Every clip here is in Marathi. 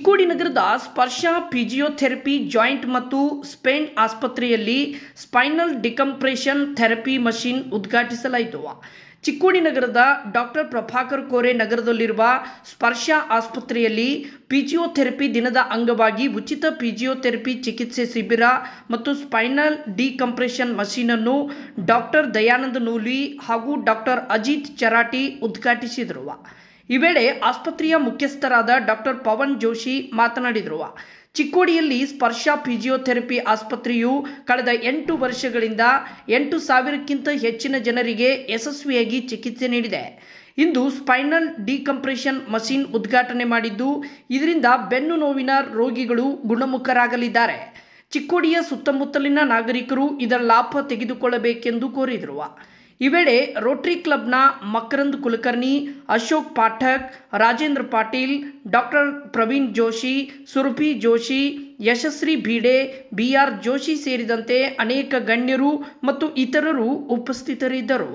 ಚಿಕ್ಕೋಡಿ ನಗರದ ಸ್ಪರ್ಶ ಫಿಜಿಯೋಥೆರಪಿ ಜಾಯಿಂಟ್ ಮತ್ತು ಸ್ಪೈನ್ ಆಸ್ಪತ್ರೆಯಲ್ಲಿ ಸ್ಪೈನಲ್ ಡಿಕಂಪ್ರೆಷನ್ ಥೆರಪಿ ಮಷಿನ್ ಉದ್ಘಾಟಿಸಲಾಯಿತು. ಚಿಕ್ಕೋಡಿ ನಗರದ ಡಾಕ್ಟರ್ ಪ್ರಭಾಕರ್ ಕೋರೆ ನಗರದಲ್ಲಿರುವ ಸ್ಪರ್ಶ ಆಸ್ಪತ್ರೆಯಲ್ಲಿ ಫಿಜಿಯೋಥೆರಪಿ ದಿನದ ಅಂಗವಾಗಿ ಉಚಿತ ಫಿಜಿಯೋಥೆರಪಿ ಚಿಕಿತ್ಸೆ ಶಿಬಿರ ಮತ್ತು ಸ್ಪೈನಲ್ ಡಿಕಂಪ್ರೆಷನ್ ಮಷಿನ್ ಅನ್ನು ಡಾಕ್ಟರ್ ದಯಾನಂದ ನೂಲಿ ಹಾಗೂ ಡಾಕ್ಟರ್ ಅಜಿತ್ ಚರಾಟಿ ಉದ್ಘಾಟಿಸಿದರು. ಈ ವೇಳೆ ಆಸ್ಪತ್ರೆಯ ಮುಖ್ಯಸ್ಥರಾದ ಡಾಕ್ಟರ್ ಪವನ್ ಜೋಶಿ ಮಾತನಾಡಿದರು. ಚಿಕ್ಕೋಡಿಯಲ್ಲಿ ಸ್ಪರ್ಶ ಫಿಜಿಯೋಥೆರಪಿ ಆಸ್ಪತ್ರೆಯು ಕಳೆದ 8 ವರ್ಷಗಳಿಂದ 8,000ಕ್ಕಿಂತ ಹೆಚ್ಚಿನ ಜನರಿಗೆ ಯಶಸ್ವಿಯಾಗಿ ಚಿಕಿತ್ಸೆ ನೀಡಿದೆ. ಇಂದು ಸ್ಪೈನಲ್ ಡಿಕಂಪ್ರೆಷನ್ ಮಷಿನ್ ಉದ್ಘಾಟನೆ ಮಾಡಿದ್ದು, ಇದರಿಂದ ಬೆನ್ನು ನೋವಿನ ರೋಗಿಗಳು ಗುಣಮುಖರಾಗಲಿದ್ದಾರೆ. ಚಿಕ್ಕೋಡಿಯ ಸುತ್ತಮುತ್ತಲಿನ ನಾಗರಿಕರು ಇದರ ಲಾಭ ತೆಗೆದುಕೊಳ್ಳಬೇಕೆಂದು ಕೋರಿದರು. ಈ ವೇಳೆ ರೋಟರಿ ಕ್ಲಬ್ನ ಮಕರಂದ್ ಕುಲಕರ್ಣಿ, ಅಶೋಕ್ ಪಾಠಕ್, ರಾಜೇಂದ್ರ ಪಾಟೀಲ್, ಡಾಕ್ಟರ್ ಪ್ರವೀಣ್ ಜೋಶಿ, ಸುರಭಿ ಜೋಶಿ, ಯಶಸ್ವಿ ಭಿಡೆ, ಬಿಆರ್ ಜೋಶಿ ಸೇರಿದಂತೆ ಅನೇಕ ಗಣ್ಯರು ಮತ್ತು ಇತರರು ಉಪಸ್ಥಿತರಿದ್ದರು.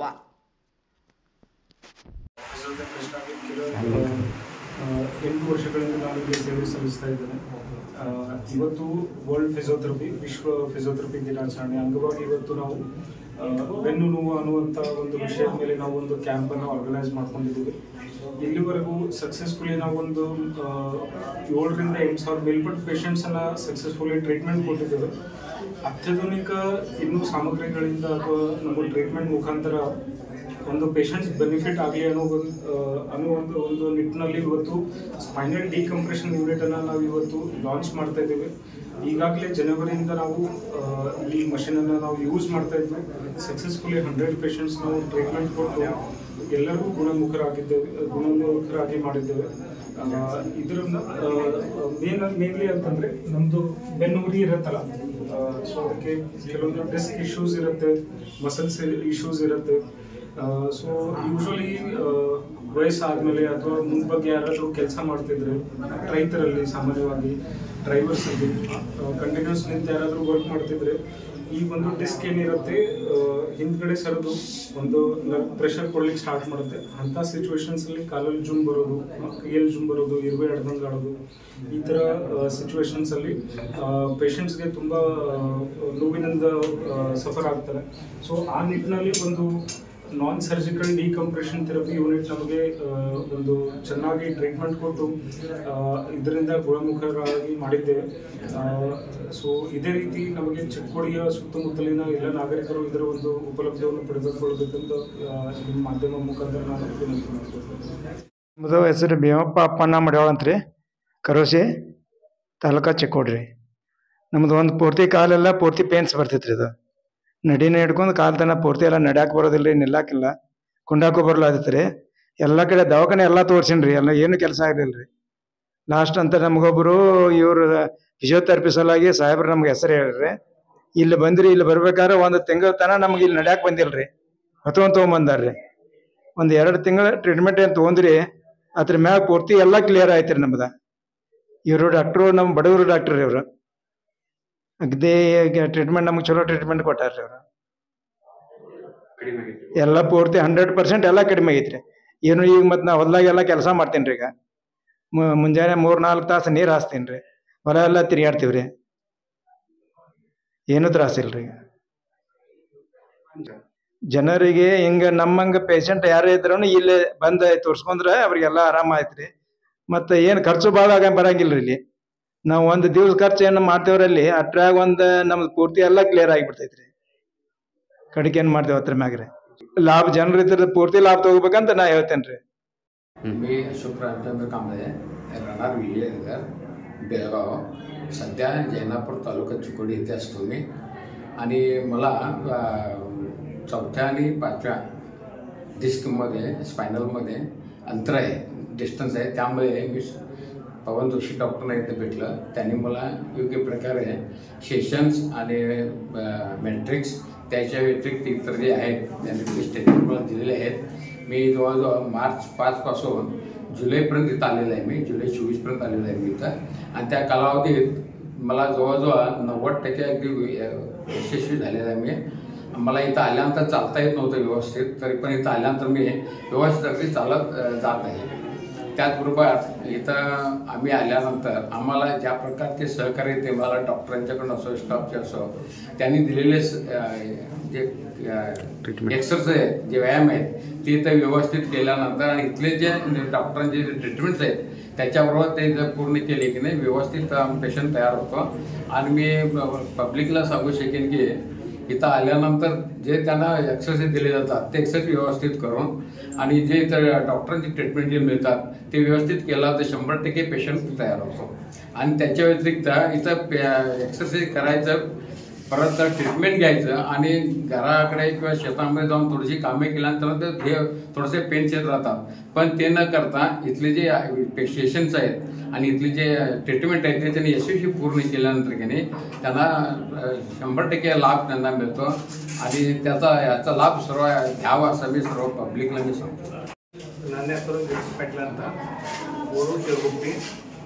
8 ವರ್ಷಗಳಿಂದ ನಾನು ಇಲ್ಲಿ ಸೇವೆ ಸಲ್ಲಿಸ್ತಾ ಇದ್ದೇನೆ. ಇವತ್ತು ವರ್ಲ್ಡ್ ಫಿಸಿಯೋಥೆರಪಿ, ವಿಶ್ವ ಫಿಸಿಯೋಥೆರಪಿ ದಿನಾಚರಣೆ ಅಂಗವಾಗಿ ಇವತ್ತು ನಾವು ಬೆನ್ನು ನೋವು ಅನ್ನುವಂಥ ಒಂದು ವಿಷಯದ ಮೇಲೆ ನಾವು ಒಂದು ಕ್ಯಾಂಪನ್ನು ಆರ್ಗನೈಸ್ ಮಾಡ್ಕೊಂಡಿದ್ದೀವಿ. ಇಲ್ಲಿವರೆಗೂ ಸಕ್ಸಸ್ಫುಲಿ ನಾವು ಒಂದು 7,000 ರಿಂದ 8,000 ಮೇಲ್ಪಟ್ಟ ಪೇಷಂಟ್ಸನ್ನು ಸಕ್ಸಸ್ಫುಲಿ ಟ್ರೀಟ್ಮೆಂಟ್ ಕೊಟ್ಟಿದ್ದೇವೆ. ಅತ್ಯಾಧುನಿಕ ಇನ್ನೂ ಸಾಮಗ್ರಿಗಳಿಂದ ಅಥವಾ ನಮ್ಮ ಟ್ರೀಟ್ಮೆಂಟ್ ಮುಖಾಂತರ ಒಂದು ಪೇಷಂಟ್ಸ್ ಬೆನಿಫಿಟ್ ಆಗಲಿ ಅನ್ನೋ ಒಂದು ನಿಟ್ಟಿನಲ್ಲಿ ಇವತ್ತು ಸ್ಪೈನಲ್ ಡಿಕಂಪ್ರೆಷನ್ ಯೂನಿಟನ್ನು ನಾವು ಇವತ್ತು ಲಾಂಚ್ ಮಾಡ್ತಾ ಇದ್ದೇವೆ. ಈಗಾಗಲೇ ಜನವರಿಯಿಂದ ನಾವು ಈ ಮಷೀನನ್ನು ನಾವು ಯೂಸ್ ಮಾಡ್ತಾ ಇದ್ವಿ. ಸಕ್ಸಸ್ಫುಲಿ 100 ಪೇಷಂಟ್ಸ್ ನಾವು ಟ್ರೀಟ್ಮೆಂಟ್ ಕೊಟ್ಟು ಎಲ್ಲರಿಗೂ ಗುಣಮುಖರಾಗಿ ಮಾಡಿದ್ದೇವೆ. ಇದರಿಂದ ಮೇನ್ಲಿ ಅಂತಂದರೆ ನಮ್ಮದು ಬೆನ್ನು ಉರಿ ಇರುತ್ತಲ್ಲ, ಸೊ ಅದಕ್ಕೆ ಕೆಲವೊಂದು ಡಿಸ್ಕ್ ಇಶ್ಯೂಸ್ ಇರುತ್ತೆ, ಮಸಲ್ಸ್ ಇಶ್ಯೂಸ್ ಇರುತ್ತೆ. ಸೊ ಯೂಶ್ವಲಿ ವಯಸ್ಸಾದ್ಮೇಲೆ ಅಥವಾ ಮುಂಬಗ್ಗೆ ಯಾರಾದರೂ ಕೆಲಸ ಮಾಡ್ತಿದ್ರೆ ರೈತರಲ್ಲಿ, ಸಾಮಾನ್ಯವಾಗಿ ಡ್ರೈವರ್ಸಲ್ಲಿ ಕಂಟಿನ್ಯೂಸ್ ನಿಂತು ಯಾರಾದರೂ ವರ್ಕ್ ಮಾಡ್ತಿದ್ರೆ ಈ ಒಂದು ಡಿಸ್ಕ್ ಏನಿರುತ್ತೆ ಹಿಂದ್ಗಡೆ ಸರಿದು ಒಂದು ಪ್ರೆಷರ್ ಕೊಡ್ಲಿಕ್ಕೆ ಸ್ಟಾರ್ಟ್ ಮಾಡುತ್ತೆ. ಅಂಥ ಸಿಚುವೇಶನ್ಸಲ್ಲಿ ಕಾಲಲ್ಲಿ ಜುಮ್ ಬರೋದು, ಕೈಯಲ್ಲಿ ಜುಮ್ ಬರೋದು, ಇರುವೆ ಹಿಡ್ದಂಗೆ ಆಡೋದು, ಈ ಥರ ಸಿಚುವೇಶನ್ಸಲ್ಲಿ ಪೇಷಂಟ್ಸ್ಗೆ ತುಂಬ ನೋವಿನಿಂದ ಸಫರ್ ಆಗ್ತಾರೆ. ಸೊ ಆ ನಿಟ್ಟಿನಲ್ಲಿ ಒಂದು ನಾನ್ ಸರ್ಜಿಕಲ್ ಡಿಕಂಪ್ರೆಷನ್ ಥೆರಪಿ ಯೂನಿಟ್ ನಮಗೆ ಒಂದು ಚೆನ್ನಾಗಿ ಟ್ರೀಟ್ಮೆಂಟ್ ಕೊಟ್ಟು ಇದರಿಂದ ಗುಣಮುಖರಾಗಿ ಮಾಡಿದ್ದೇವೆ. ಸೊ ಇದೇ ರೀತಿ ನಮಗೆ ಚಿಕ್ಕೋಡಿಯ ಸುತ್ತಮುತ್ತಲಿನ ಎಲ್ಲ ನಾಗರಿಕರು ಇದರ ಒಂದು ಉಪಲಬ್ಧವನ್ನು ಪಡೆದುಕೊಳ್ಳಬೇಕಂತ ನಿಮ್ಮ ಮಾಧ್ಯಮ ಮುಖಾಂತರ ನಾನು ವಿನಂತಿ ಮಾಡ್ತೀನಿ. ನಮ್ಮದು ಹೆಸರು ಭೀಮಪ್ಪ ಅಪ್ಪಣ್ಣ ಮಡ್ಯಾಳ ಅಂತ್ರಿ, ಕರೋಶಿ ತಾಲೂಕಾ ಚಿಕ್ಕೋಡಿ ರೀ. ನಮ್ಮದು ಒಂದು ಪೂರ್ತಿ ಕಾಲೆಲ್ಲ ಪೂರ್ತಿ ಪೇನ್ಸ್ ಬರ್ತೈತ್ರಿ. ಇದು ನಡಿನ ಹಿಡ್ಕೊಂಡು ಕಾಲು ತನ ಪೂರ್ತಿ ಎಲ್ಲ ನಡ್ಯಾಕೆ ಬರೋದಿಲ್ಲ ರೀ, ನಿಲ್ಲಾಕಿಲ್ಲ, ಕುಂಡಾಕು ಬರಲಾದಿತ್ತು ರೀ. ಎಲ್ಲ ಕಡೆ ದವಾಖಾನೆ ಎಲ್ಲ ತೋರ್ಸೀನಿ ರೀ, ಎಲ್ಲ ಏನು ಕೆಲಸ ಆಗಲಿಲ್ಲ ರೀ. ಲಾಸ್ಟ್ ಅಂತ ನಮಗೊಬ್ಬರು ಇವರು ಫಿಸಿಯೋಥೆರಪಿ ಸಲುವಾಗಿ ಸಾಹೇಬ್ರು ನಮ್ಗೆ ಹೆಸರು ಹೇಳ್ರಿ, ಇಲ್ಲಿ ಬಂದ್ರಿ, ಇಲ್ಲಿ ಬರ್ಬೇಕಾದ್ರೆ 1 ತಿಂಗಳ ತನಕ ನಮ್ಗೆ ಇಲ್ಲಿ ನಡ್ಯಾಕೆ ಬಂದಿಲ್ಲ ರೀ, ತೊಗೊಂಬಂದಾರ್ರಿ. ಒಂದು 2 ತಿಂಗಳ ಟ್ರೀಟ್ಮೆಂಟ್ ಏನು ತೊಗೊಂಡ್ರಿ, ಅದ್ರ ಮ್ಯಾಗ ಪೂರ್ತಿ ಎಲ್ಲ ಕ್ಲಿಯರ್ ಆಯ್ತು ರೀ ನಮ್ದು. ಇವರು ಡಾಕ್ಟ್ರು ನಮ್ಮ ಬಡವರು ಡಾಕ್ಟ್ರ್ ರೀ. ಇವರು ಅಗದಿ ಟ್ರೀಟ್ಮೆಂಟ್ ನಮ್ಗೆ ಚಲೋ ಟ್ರೀಟ್ಮೆಂಟ್ ಕೊಟ್ಟಾರ್ರಿ. ಅವರು ಎಲ್ಲ ಪೂರ್ತಿ 100% ಎಲ್ಲ ಕಡಿಮೆ ಆಗೈತ್ರಿ. ಏನು ಈಗ ಮತ್ತು ನಾ ಹೊಲ್ದಾಗೆಲ್ಲ ಕೆಲಸ ಮಾಡ್ತೀನಿ ರೀ. ಈಗ ಮುಂಜಾನೆ 3-4 ತಾಸು ನೀರು ಹಾಸ್ತೀನಿ ರೀ, ಹೊಲ ಎಲ್ಲ ತಿರುಗಾಡ್ತೀವಿ ರೀ, ಏನೂ ತ್ರಾಸಿಲ್ಲ ರೀ. ಜನರಿಗೆ ಹಿಂಗೆ ನಮ್ಮಂಗೆ ಪೇಷಂಟ್ ಯಾರೇ ಇದ್ರೂ ಇಲ್ಲಿ ಬಂದು ತೋರಿಸ್ಕೊಂಡ್ರೆ ಅವ್ರಿಗೆಲ್ಲ ಆರಾಮ ಆಯ್ತು ರೀ. ಮತ್ತು ಏನು ಖರ್ಚು ಭಾಳ ಬರಂಗಿಲ್ಲ ರೀ. ಇಲ್ಲಿ ನಾವು ಒಂದು ದಿವ್ಸ ಖರ್ಚು ಏನು ಮಾಡ್ತೇವ್ರಲ್ಲಿ ಅಟ್ರಾಗ ಒಂದು ನಮ್ದು ಪೂರ್ತಿ ಎಲ್ಲ ಕ್ಲಿಯರ್ ಆಗಿಬಿಡ್ತೈತ್ರಿ. ಕಡಿಕೆ ಏನು ಮಾಡ್ತೇವೆ ಅದ್ರ ಮ್ಯಾಗ ರೀ ಲಾಭ, ಜನರು ಇದ್ರ ಪೂರ್ತಿ ಲಾಭ ತಗೋಬೇಕಂತ ನಾ ಹೇಳ್ತೇನೆ ರೀ. मी अशोक रामचंद्र कांबळे, राहणार विजयनगर, बेळगाव. सध्या जैनापूर तालुका चिकोडी येथे असतो मी. आणि मला 4थ्या आणि 5व्या डिस्कमध्ये, स्पायनलमध्ये अंतर आहे, डिस्टन्स आहे. त्यामुळे मी पवन जोशी डॉक्टरना इथे भेटलं. त्यांनी मला योग्य प्रकारे सेशन्स आणि मॅट्रिक्स त्याच्या व्यतिरिक्त इतर जे आहेत त्यांनी ते स्टेटमेंट मला दिलेले आहेत. मी जवळजवळ मार्च 5 पासून जुलैपर्यंत इथं आलेलं आहे. मी जुलै 24पर्यंत आलेलं आहे मी इथं. आणि त्या कालावधीत मला जवळजवळ 90% अगदी यशस्वी झालेलं आहे मी. मला इथं आल्यानंतर चालता येत नव्हतं व्यवस्थित, तरी पण इथं आल्यानंतर मी व्यवस्थित अगदी चालत जात आहे. त्याचबरोबर इथं आम्ही आल्यानंतर आम्हाला ज्या प्रकारचे सहकार्य ते मला डॉक्टरांच्याकडून असो स्टाफचे असो त्यांनी दिलेले जे एक्सरसाइज जे व्यायाम आहेत ते इथं व्यवस्थित केल्यानंतर आणि इथले जे डॉक्टरांचे जे ट्रीटमेंट्स आहेत त्याच्याबरोबर ते जर पूर्ण केले की नाही व्यवस्थित पेशंट तयार होतो. आणि मी पब्लिकला सांगू शकेन की इथं आल्यानंतर जे त्यांना एक्सरसाइज दिले जातात ते एक्सरसाइज व्यवस्थित करून आणि जे इथं डॉक्टरांची ट्रीटमेंट जे मिळतात ते व्यवस्थित केला तर 100% पेशंट तयार होतो. आणि त्याच्या व्यतिरिक्त इथं एक्सरसाइज करायचं, परत ट्रीटमेंट घ्यायचं आणि घराकडे किंवा शेतामध्ये जाऊन थोडीशी कामे केल्यानंतर ते थोडेसे पेन्स येत राहतात. पण ते न करता इथले जे पेशंट्स आहेत आणि इथली जे ट्रीटमेंट आहे ते त्यांनी यशस्वी पूर्ण केल्यानंतर की नाही त्यांना 100% लाभ त्यांना मिळतो आणि याचा लाभ सर्व घ्यावा असं मी सर्व पब्लिकला मी सांगतो. ನನ್ನ ಹೆಸರು ಗಿರೀಶ್ ಪಾಟೀಲ್ ಅಂತ, ಊರು ಶಿರಗುಪ್ಪಿ.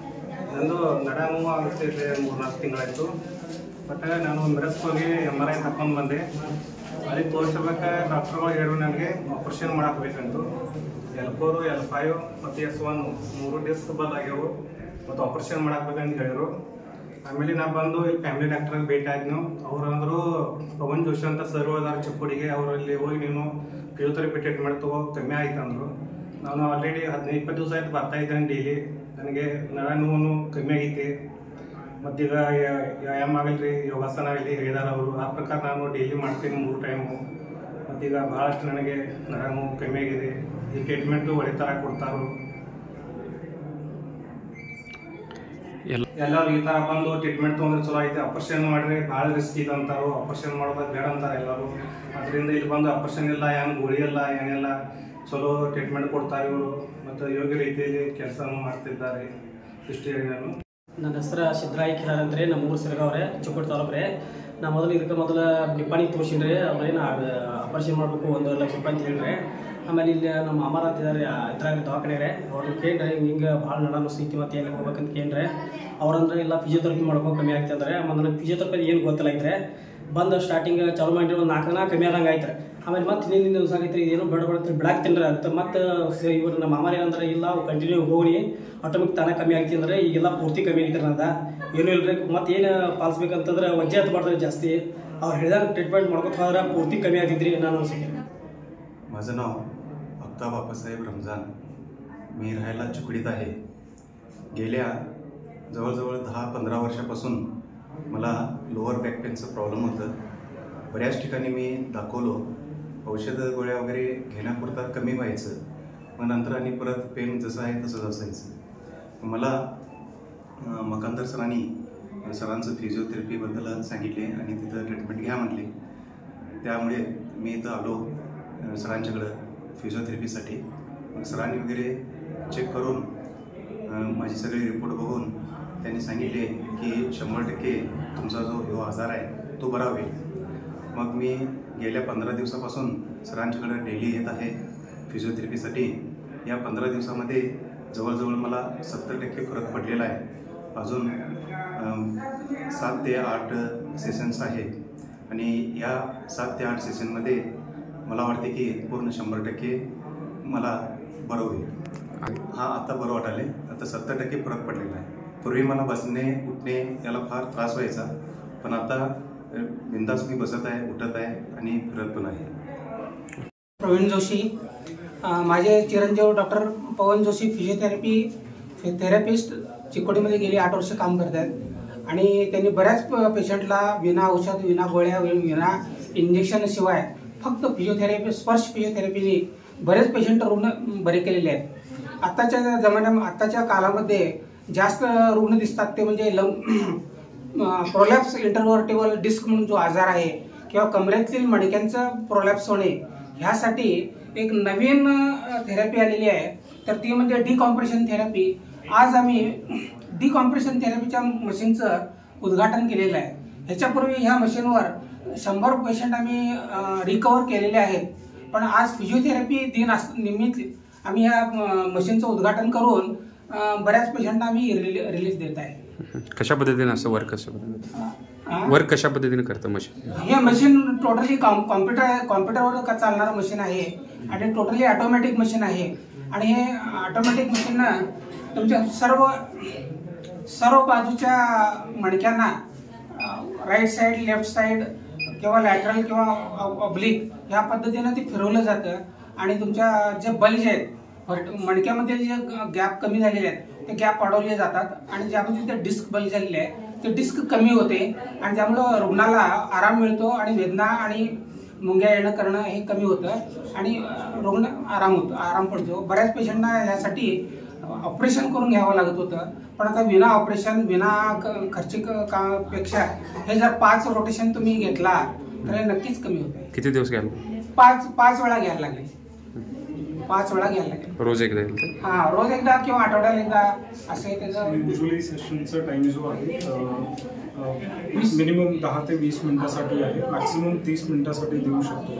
ನಂದು ನಡಾಮೂವ ಆಗ್ತಿದೆ 3-4 ತಿಂಗಳಾಯಿತು. ಮತ್ತು ನಾನು ಮಿರಸ್ಗೆ ಹೋಗಿ MRI ತಗೊಂಡು ಬಂದೆ. ಅಲ್ಲಿ ತೋರಿಸ್ಬೇಕಾದ್ರೆ ಡಾಕ್ಟ್ರುಗಳು ಹೇಳು ನನಗೆ ಆಪ್ರೇಷನ್ ಮಾಡಾಕಬೇಕಂತು. L4, L5 ಮತ್ತು S1 3 ಡಿಸ್ಕ್ ಬದಲಾಗ್ಯವು ಮತ್ತು ಆಪ್ರೇಷನ್ ಮಾಡಾಕಬೇಕಂತ ಹೇಳಿದರು. ಆಮೇಲೆ ನಾನು ಬಂದು ಇಲ್ಲಿ ಫ್ಯಾಮಿಲಿ ಡಾಕ್ಟ್ರಿಗೆ ಭೇಟಿ ಆದ್ನು. ಅವ್ರು ಅಂದರು ಪವನ್ ಜೋಶಿ ಅಂತ ಸರ್ ಅದಾರ ಚಿಕ್ಕೋಡಿಗೆ, ಅವರಲ್ಲಿ ಹೋಗಿ ನೀನು ಫಿಸಿಯೋಥೆರಪಿ ಟ್ರೀಟ್ಮೆಂಟ್ ತಗೋ ಕಮ್ಮಿ ಆಯ್ತು ಅಂದರು. ನಾನು ಆಲ್ರೆಡಿ 15-20 ದಿವಸ ಆಯ್ತು ಬರ್ತಾ ಇದ್ದೇನೆ ಡೈಲಿ. ನನಗೆ ನರ ನೋವು ಕಮ್ಮಿ ಆಗೈತಿ. ಮತ್ತೀಗ ವ್ಯಾಯಾಮ ಆಗಲ್ರಿ, ಯೋಗಾಸನ ಆಗಲಿ ಹೇಳಿದಾರೆ ಅವರು. ಆ ಪ್ರಕಾರ ನಾನು ಡೈಲಿ ಮಾಡ್ತೀನಿ 3 ಟೈಮು. ಮತ್ತೀಗ ಭಾಳಷ್ಟು ನನಗೆ ನರ ನೋವು ಕಮ್ಮಿ ಆಗಿದೆ. ಈ ಟ್ರೀಟ್ಮೆಂಟು ಒಳ್ಳೆ ಥರ ಕೊಡ್ತಾರೋ. ಎಲ್ಲರೂ ಈ ಥರ ಬಂದು ಟ್ರೀಟ್ಮೆಂಟ್ ತೊಗೊಂಡ್ರೆ ಚಲೋ ಐತೆ. ಆಪರೇಷನ್ ಮಾಡಿದ್ರೆ ಭಾಳ ರಿಸ್ಕ್ ಇದೆ ಅಂತಾರೋ, ಆಪರೇಷನ್ ಮಾಡೋದು ಬೇಡ ಅಂತಾರೆ ಎಲ್ಲರೂ. ಅದರಿಂದ ಇಲ್ಲಿ ಬಂದು ಆಪರೇಷನ್ ಇಲ್ಲ, ಏನು ಗೋಳಿ ಇಲ್ಲ, ಏನಿಲ್ಲ, ಚಲೋ ಟ್ರೀಟ್ಮೆಂಟ್ ಕೊಡ್ತಾರೆ ಇವರು ಮತ್ತು ಯೋಗ್ಯ ರೀತಿಯಲ್ಲಿ ಕೆಲಸವನ್ನು ಮಾಡ್ತಿದ್ದಾರೆ. ಇಷ್ಟು ಹೇಳಿ ನಾನು. ನನ್ನ ಹೆಸರು ಸಿದ್ದರಾಯಿ ಕಿರಾರ್ ಅಂತ್ರಿ, ನಮ್ಮ ಊರು ಸಿರಗಾವ್ರೆ, ಚಿಕ್ಕೋಡಿ ತಾಲೂಕು ರೀ. ನಾ ಇದಕ್ಕೆ ಮೊದಲು ನಿಪ್ಪಾಣಿಗೆ ತೋರಿಸಿನಿ ರೀ. ಅವ್ರೇನು ಆಪರೇಷನ್ ಮಾಡಬೇಕು 1 ಲಕ್ಷ ರೂಪಾಯಿ ಅಂತ ಹೇಳಿರಿ. ಆಮೇಲೆ ಇಲ್ಲಿ ನಮ್ಮ ಅಮ್ಮಾರ ಅಂತಿದ್ದಾರೆ ಇದ್ರಾಗ ದವಾಖಾನೆ ರೀ. ಅವ್ರನ್ನ ಕೇಳ್ರಿ ಹಿಂಗೆ ಭಾಳ ನಡಾನು ಸ್ಥಿತಿ ಮತ್ತು ಎಲ್ಲಿ ಹೋಗ್ಬೇಕಂತ ಕೇಳ್ರಿ. ಅವ್ರಂದ್ರೆ ಇಲ್ಲ ಫಿಸಿಯೋಥೆರಪಿ ಮಾಡ್ಬೇಕು ಕಮ್ಮಿ ಆಗ್ತಂದ್ರೆ. ಆಮೇಲೆ ನನಗೆ ಫಿಸಿಯೋಥೆರಪಿ ಏನು ಗೊತ್ತಿಲ್ಲ ಐತ್ರಿ. ಬಂದು ಸ್ಟಾರ್ಟಿಂಗ್ ಚಾಲು ಮಾಡಿ ಒಂದು 4 ದಿನ ಕಮ್ಮಿ ಆದಂಗೆ ಆಯ್ತು ರೀ. ಆಮೇಲೆ ಮತ್ತೆ ಹಿಂದಿನ ದಿವಸ ಆಗೈತೆ ರೀ, ಇದೇನು ಬೇಡ ಬಿಡಾಕ್ತೀನಿ ರೀ ಅಂತ. ಮತ್ತು ಇವರು ನಮ್ಮ ಮಾಮಾರಿ ಏನಂದ್ರೆ ಇಲ್ಲ ಅವು ಕಂಟಿನ್ಯೂ ಹೋಗಿ ಆಟೋಮೆಟಿಕ್ ತಾನೇ ಕಮ್ಮಿ ಆಗ್ತಿ ಅಂದ್ರೆ ಈಗೆಲ್ಲ ಪೂರ್ತಿ ಕಮ್ಮಿ ಆಗೈತೆ ನಂದ. ಏನೂ ಇಲ್ಲ ರೀ. ಮತ್ತು ಏನು ಪಾಲಿಸ್ಬೇಕಂತಂದ್ರೆ ವಜ್ಜೆ ಹತ್ತಬಾರ್ದು ಜಾಸ್ತಿ. ಅವ್ರು ಹೇಳಿದಾಗ ಟ್ರೀಟ್ಮೆಂಟ್ ಮಾಡ್ಕೊತ ಹೋದ್ರೆ ಪೂರ್ತಿ ಕಮ್ಮಿ ಆಗ್ತಿದ್ರಿ ನಾನು ಅನ್ಸಿಕೆ. माझं नाव अक्का बापासाहेब रमजान. मी राहायला चिकडीत आहे. गेल्या जवळजवळ 10-15 वर्षापासून मला लोअर बॅक पेनचं प्रॉब्लेम होतं. बऱ्याच ठिकाणी मी दाखवलो, औषधं गोळ्या वगैरे घेण्यापुरता कमी व्हायचं, मग नंतर आणि परत पेन जसं आहे तसंच असायचं. मला मकांतर सरांचं फिजिओथेरपीबद्दल सांगितले आणि तिथं ट्रीटमेंट घ्या म्हटले. त्यामुळे मी इथं आलो सरांच्याकडं फिजिओथेरपीसाठी. मग सरांनी वगैरे चेक करून माझे सगळे रिपोर्ट बघून त्यांनी सांगितले की 100% तुमचा जो आजार आहे तो बरा होईल. मग मी गेल्या 15 दिवसापासून सरांच्याकडे डेली येत आहे फिजिओथेरपीसाठी. या 15 दिवसामध्ये जवळजवळ मला 70% फरक पडलेला आहे. अजून 7 ते 8 सेशन्स आहेत आणि या 7 ते 8 सेशनमध्ये मला वाटते की पूर्ण 100% मला बरं होईल. हा आता बरं वाटायले. आता 70% फरक पडलेला आहे. पूर्वी मला बसणे उठणे याला फार त्रास व्हायचा, पण आता बिंदास मी बसत आहे, उठत आहे आणि फिरत पण आहे. प्रवीण जोशी, माझे चिरंजीव डॉक्टर पवन जोशी थेरपिस्ट चिकोडीमध्ये गेली 8 वर्ष काम करत आहेत आणि त्यांनी बऱ्याच पेशंटला विना औषध, विना गोळ्या, विना इंजेक्शन शिवाय फक्त फिजिओथेरपी, स्पर्श फिजिओथेरपीने बरेच पेशंट रुग्ण बरे केलेले आहेत. आत्ताच्या काळामध्ये जास्त रुग्ण दिसतात ते म्हणजे प्रोलॅप्स इंटरव्हर्टिबल डिस्क म्हणून जो आजार आहे किंवा कमरेतील मणक्यांचं प्रोलॅप्स होणे, ह्यासाठी एक नवीन थेरपी आलेली आहे. तर ती म्हणजे डिकॉम्प्रेशन थेरपी. आज आम्ही डिकॉम्प्रेशन थेरपीच्या मशीनचं उद्घाटन केलेलं आहे. ह्याच्यापूर्वी ह्या मशीनवर 100 पेशंट आम्ही रिकवर केलेले आहेत. पण आज फिजिओथेरपी दिन निमित्त आम्ही ह्या मशीनचं उद्घाटन करून बऱ्याच पेशंटना आम्ही रिलीज देत आहे. कशा पद्धतीने असं वर्क कशा पद्धतीने करतं मशीन? हे मशीन टोटली कॉम्प्युटरवर चालणारं मशीन आहे आणि टोटली ऑटोमॅटिक मशीन आहे आणि हे ऑटोमॅटिक मशीननं तुमच्या सर्व बाजूच्या मणक्यांना राईट साईड, लेफ्ट साईड किंवा लॅटरल किंवा ऑब्लिक ह्या पद्धतीनं ते फिरवलं जातं आणि तुमच्या जे बल्ज आहेत मणक्यामध्ये जे गॅप कमी झालेले आहेत ते गॅप वाढवले जातात आणि ज्यामध्ये ते डिस्क बल्ज झालेले आहे ते डिस्क कमी होते आणि त्यामुळं रुग्णाला आराम मिळतो आणि वेदना आणि मुंग्या येणं करणं हे कमी होतं आणि रुग्ण आराम पडतो. बऱ्याच पेशंटना यासाठी ऑपरेशन करून घ्यावं लागत होतं, पण आता विना ऑपरेशन विना खर्चिक पेक्षा हे जर 5 रोटेशन तुम्ही घेतला तर हे नक्कीच कमी होते. किती दिवस घ्याल? 5 वेळा घ्यायला लागेल. 5 वेळा घ्यायला लागेल. रोज एकदा? हां, रोज एकदा किंवा आठवड्याला एकदा असं त्याचं. युजली सेशनचा टाइम जो आहे मिनिमम 10 ते 20 मिनिटासाठी आहे, मॅक्सिमम 30 मिनिटासाठी देऊ शकतो.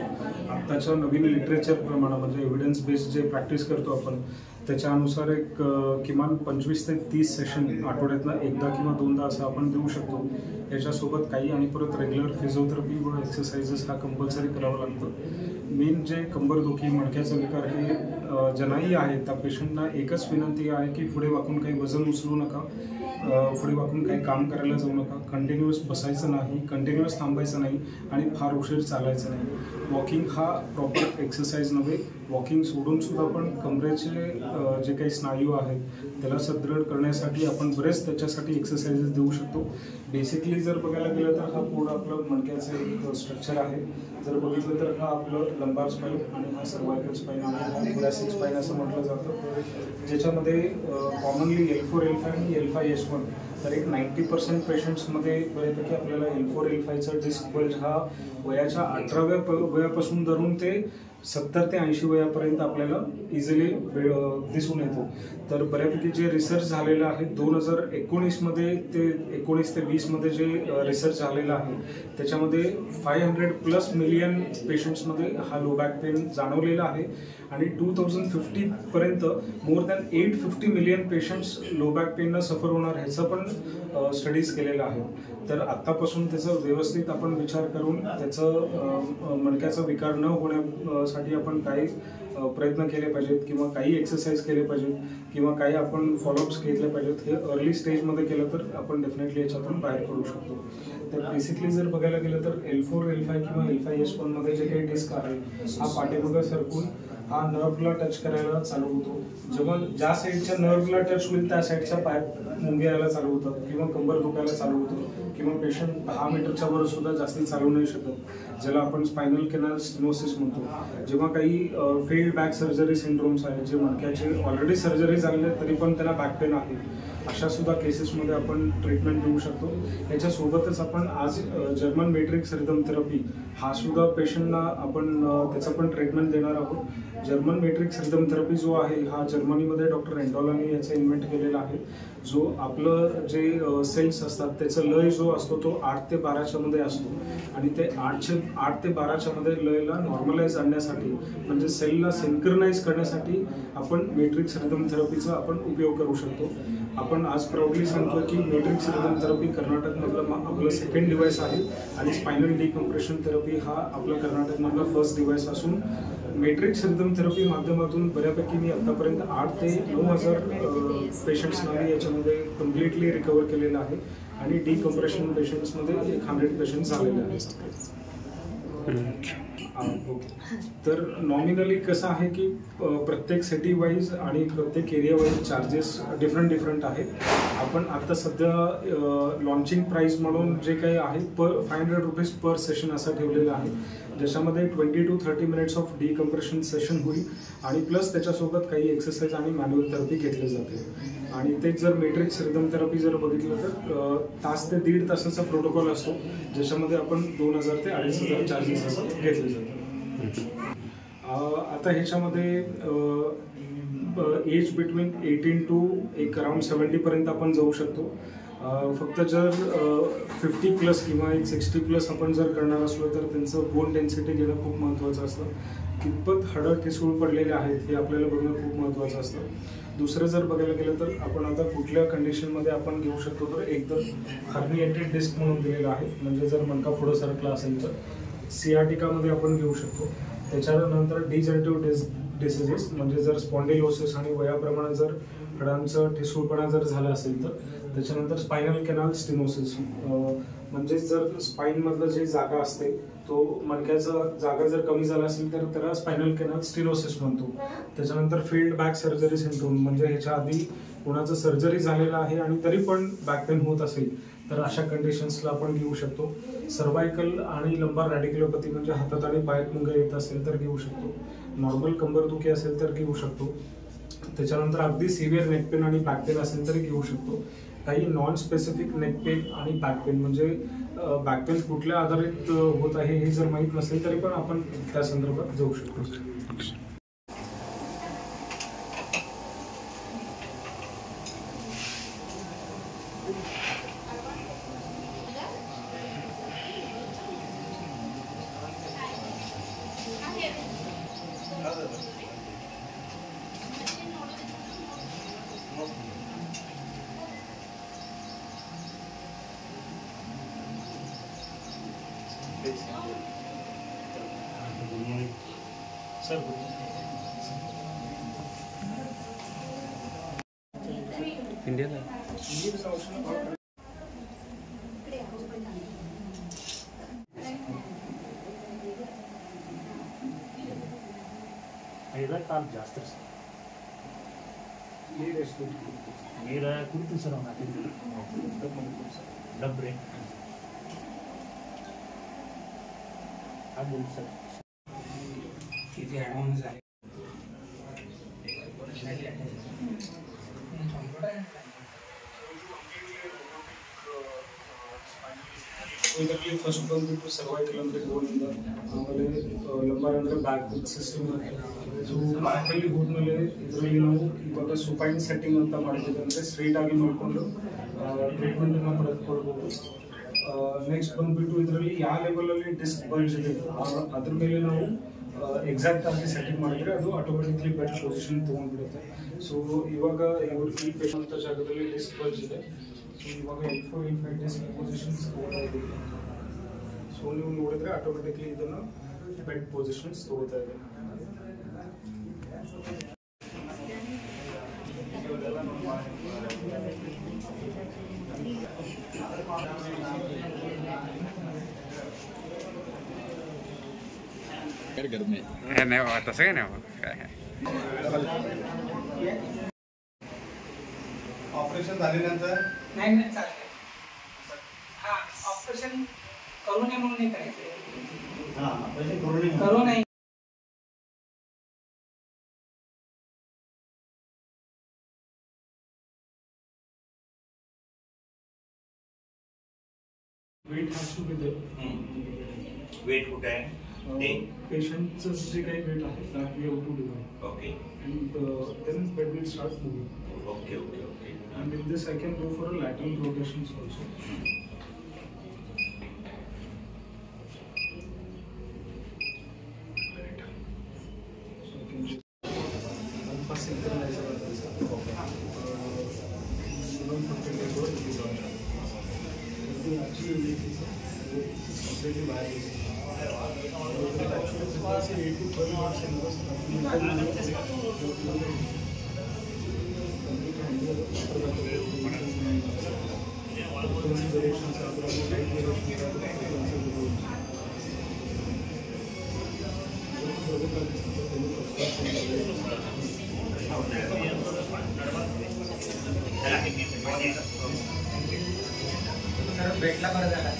आत्ताच्या नवीन लिटरेचर प्रमाणे म्हणजे एव्हिडन्स बेस्ड जे प्रॅक्टिस करतो आपण त्याच्यानुसार एक किमान 25 ते 30 सेशन आठवड्यातनं एकदा किंवा 2दा असं आपण देऊ शकतो. याच्यासोबत काही आणि परत रेग्युलर फिजिओथेरपी व एक्सरसाइजेस हा कंपल्सरी करावं लागतं. मेन जे कंबरदुखी मणक्याचा विकार हे ज्यांनाही आहे त्या पेशंटना एकच विनंती आहे की पुढे वाकून काही वजन उचलू नका, पुढे वाकून काही काम करायला जाऊ नका, कंटिन्युअस बसायचं नाही, कंटिन्युअस थांबायचं नाही आणि फार उशीर चालायचं नाही. वॉकिंग हा प्रॉपर एक्सरसाइज नव्हे. वॉकिंग सोडून सुद्धा आपण कमरेचे जे काही स्नायू आहेत त्याला सदृढ करण्यासाठी आपण बरेच त्याच्यासाठी एक्सरसाइजेस देऊ शकतो. बेसिकली जर बघायला गेलं तर हा पूर्ण आपलं मणक्याचं एक स्ट्रक्चर आहे. जर बघितलं तर हा आपलं लंबार स्पाईन आणि हा सर्वायकल स्पाईन आणि हा थोरॅसिक स्पाईन असं म्हटलं जातं, ज्याच्यामध्ये कॉमनली L4, L5 आणि L5S1 तर एक 90% पेशंट्समध्ये बऱ्यापैकी आपल्याला L4, L5चा डिस्क बल्ज हा वयाच्या 18व्या वयापासून धरून ते 70 ते 80 वयापर्यंत आपल्याला इझिली दिसून येतो. तर बऱ्यापैकी जे रिसर्च झालेलं आहे 2019मध्ये ते 19 ते 20मध्ये जे रिसर्च झालेलं आहे त्याच्यामध्ये 500+ मिलियन पेशंट्समध्ये हा लो बॅक पेन जाणवलेला आहे आणि 2050पर्यंत more than 850 million patients low back पेननं सफर होणार ह्याचं पण स्टडीज केलेलं आहे. तर आत्तापासून त्याचा व्यवस्थित आपण विचार करून त्याचं मणक्याचा विकार न होण्यासाठी आपण काही प्रयत्न केले पाहिजेत किंवा काही एक्सरसाइज केले पाहिजेत किंवा काही आपण फॉलोअप्स घेतले पाहिजेत. हे अर्ली स्टेजमध्ये केलं तर आपण डेफिनेटली याच्यातून बाहेर पडू शकतो. तर बेसिकली जर बघायला गेलं तर L4, L5 किंवा L5S1 मध्ये जे काही डिस्क आहे हा पाठीमागं सरकून हा नर्वला टच करायला चालू होतो. जेव्हा ज्या साईडच्या नर्वला टच होईल त्या साईडच्या पाय मुंगे यायला चालू होतात किंवा कंबर दुखायला चालू होतं किंवा पेशंट 10 मीटरच्या वर सुद्धा जास्ती चालू नाही शकत, ज्याला आपण स्पायनल कॅनल स्टेनोसिस म्हणतो. जेव्हा काही फेल्ड बॅक सर्जरी सिंड्रोम्स आहेत जे मणक्याचे ऑलरेडी सर्जरी झालेले तरी पण त्याला बॅक पेन आहे, अशा सुद्धा केसेसमध्ये आपण ट्रीटमेंट देऊ शकतो. याच्यासोबतच आपण आज जर्मन मॅट्रिक्स रिदम थेरपी हा सुद्धा पेशंटना आपण त्याचं पण ट्रीटमेंट देणार आहोत. जर्मन मॅट्रिक्स रिदम थेरपी जो आहे हा जर्मनीमध्ये डॉक्टर एंडॉलानी याचं इन्व्हेंट केलेला आहे. जो आपलं जे सेल्स असतात त्याचा लय जो असतो तो 8 ते 12च्या मध्ये असतो आणि ते 8 ते 12च्या मध्ये लयला नॉर्मलाइज आणण्यासाठी म्हणजे सेलला सिंक्रनाइज करण्यासाठी आपण मॅट्रिक्स रिदम थेरपीचा आपण उपयोग करू शकतो. आपण आज प्राऊडली सांगतो की मॅट्रिक्स रिदम थेरपी कर्नाटकमधलं आपलं सेकंड डिव्हाइस आहे आणि स्पायनल डिकम्प्रेशन थेरपी हा आपलं कर्नाटकमधला फर्स्ट डिव्हाइस असून मॅट्रिक्स रिदम थेरपी माध्यमातून बऱ्यापैकी मी आतापर्यंत 8 ते 9,000 पेशंट्सना याच्यामध्ये कम्प्लिटली रिकवर केलेलं आहे आणि डिकम्प्रेशन पेशंट्समध्ये 100 पेशंट्स झालेले आहेत. तर नॉमिनली कसं आहे की प्रत्येक सिटी वाईज आणि प्रत्येक एरिया वाईज चार्जेस डिफरंट आहेत. आपण आता सध्या लॉन्चिंग प्राईस म्हणून जे काही आहे ₹500 पर सेशन असं ठेवलेलं आहे, ज्याच्यामध्ये 20 to 30 minutes of decompression session होईल आणि प्लस त्याच्यासोबत काही एक्सरसाइज आणि मॅन्युअल थेरपी घेतली जाते. आणि तेच जर मॅट्रिक्स रिदम थेरपी जर बघितलं तर तास ते 1.5 तासाचा प्रोटोकॉल असतो, ज्याच्यामध्ये आपण 2,000 ते 2,500 चार्जेस असं घेतले जातात. आता ह्याच्यामध्ये एज बिटवीन 18 to एक अराउंड 70पर्यंत आपण जाऊ शकतो. फक्त जर 50+ किंवा एक 60+ आपण जर करणार असलो तर त्यांचं बोन डेन्सिटी घेणं खूप महत्त्वाचं असतं. कितपत हाडं ठिसूळ पडलेले आहेत हे आपल्याला बघणं खूप महत्त्वाचं असतं. दुसरं जर बघायला गेलं तर आपण आता कुठल्या कंडिशनमध्ये आपण घेऊ शकतो तर एकदम हर्निएटेड डिस्क म्हणून दिलेलं आहे, म्हणजे जर मणका पुढं सरकला असेल तर सियाटिकामध्ये आपण घेऊ शकतो. त्याच्यानंतर डिजनरेटिव्ह डिसीजेस, म्हणजे जर स्पॉन्डिलोसिस आणि वयाप्रमाणे जर हाडांचं ठिसूळपणा जर झाला असेल तर त्याच्यानंतर स्पायनल कॅनाल स्टिनोसिस, म्हणजे जर स्पाईनमधलं जे जागा असते तो मणक्याचा जागा जर कमी झाला असेल तर त्याला स्पायनल कॅनाल स्टिनोसिस म्हणतो. त्याच्यानंतर फील्ड बॅक सर्जरी सिंड्रोम, म्हणजे ह्याच्या आधी कोणाचं सर्जरी झालेलं आहे आणि तरी पण बॅक पेन होत असेल तर अशा कंडिशन्सला आपण घेऊ शकतो. सर्वायकल आणि लंबार रॅडिक्युलोपॅथी, म्हणजे हातात आणि पायात मुंग्या येत असेल तर घेऊ शकतो. नॉर्मल कंबरदुखी असेल तर घेऊ शकतो. त्याच्यानंतर अगदी सिव्हिअर नेक पेन आणि बॅक पेन असेल तरी घेऊ शकतो. काही नॉन स्पेसिफिक नेक पेन आणि बॅक पेन, म्हणजे बॅक पेन कुठल्या आधारित होत आहे हे जर माहीत नसेल तरी पण आपण त्या संदर्भात जाऊ शकतो. इंडियाला ಕಾಲು ಜಾಸ್ತಿ ಸರ್ ನೀರು ಕುಡಿತೀವಿ ಸರ್ ಅವ್ನು ಹಾಕಿದ್ವಿ ಡಬ್ರಿ ಆಗ್ಬೋದು ಸರ್ किती ॲडव्हान्स आहे. ಇದರಲ್ಲಿ ಫಸ್ಟ್ ಬಂದ್ಬಿಟ್ಟು ಸರ್ವೈಕಲ್ ಅಂದರೆ ಗೋಲ್ಡಿಂದ, ಆಮೇಲೆ ಲಂಬಾರ್ ಅಂದರೆ ಬ್ಯಾಕ್ ಸಿಸ್ಟಮ್. ಸೊ ಬ್ಯಾಕಲ್ಲಿ ಹೋದ್ಮೇಲೆ ಇದರಲ್ಲಿ ನಾವು ಇವಾಗ ಸುಪೈನ್ ಸೆಟ್ಟಿಂಗ್ ಅಂತ ಮಾಡಿದ್ದೀವಿ, ಅಂದರೆ ಸ್ಟ್ರೈಟ್ ಆಗಿ ನೋಡಿಕೊಂಡು ಟ್ರೀಟ್ಮೆಂಟನ್ನು ಪಡೆದುಕೊಳ್ಬೋದು. ನೆಕ್ಸ್ಟ್ ಬಂದ್ಬಿಟ್ಟು ಇದರಲ್ಲಿ ಯಾವ ಲೆವೆಲಲ್ಲಿ ಡಿಸ್ಕ್ ಬಲ್ಜ್ ಇದೆ ಅದ್ರ ಮೇಲೆ ನಾವು ಎಕ್ಸಾಕ್ಟ್ ಆಗಿ ಸೆಟ್ಟಿಂಗ್ ಮಾಡಿದ್ರೆ ಅದು ಆಟೋಮೆಟಿಕ್ಲಿ ಬೆಡ್ ಪೊಸಿಷನ್ ತೊಗೊಂಡ್ಬಿಡುತ್ತೆ. ಸೊ ಇವಾಗ ಇವರು ಈ ಪೇಷಂಟ್ ಜಾಗದಲ್ಲಿ ಡಿಸ್ಕ್ ಬಲ್ಜ್ ಇದೆ. ಸೊ ಇವಾಗ L4 L5 ಡಿಸ್ಕ್ ಪೊಸಿಷನ್ಸ್ ತೊಗೊಳ್ತಾ ಇದ್ದೀವಿ. ಸೊ ನೀವು ನೋಡಿದ್ರೆ ಆಟೋಮೆಟಿಕ್ಲಿ ಇದನ್ನು ಬೆಡ್ ಪೊಸಿಷನ್ಸ್ ತೊಗೋತಾ ಇದೆ. नाही तसं काय नाही काय ऑपरेशन झाल्यानंतर नाही नाही चालते. हा ऑपरेशन करू नये म्हणून नाही करायचं, करू नये. Weight has to be there. Weight कुठे आहे? पेशंटचं जे काही वेट आहे that we have to divide. Okay. And then bed will start moving. Okay, okay, okay. And in this I can go for a lateral rotations also. So I can just alpha synchronizer also. Even for the work is also. Actually it is completely wireless. Actually frequency 8 to 12 watts in this. भेटला बरं झाला.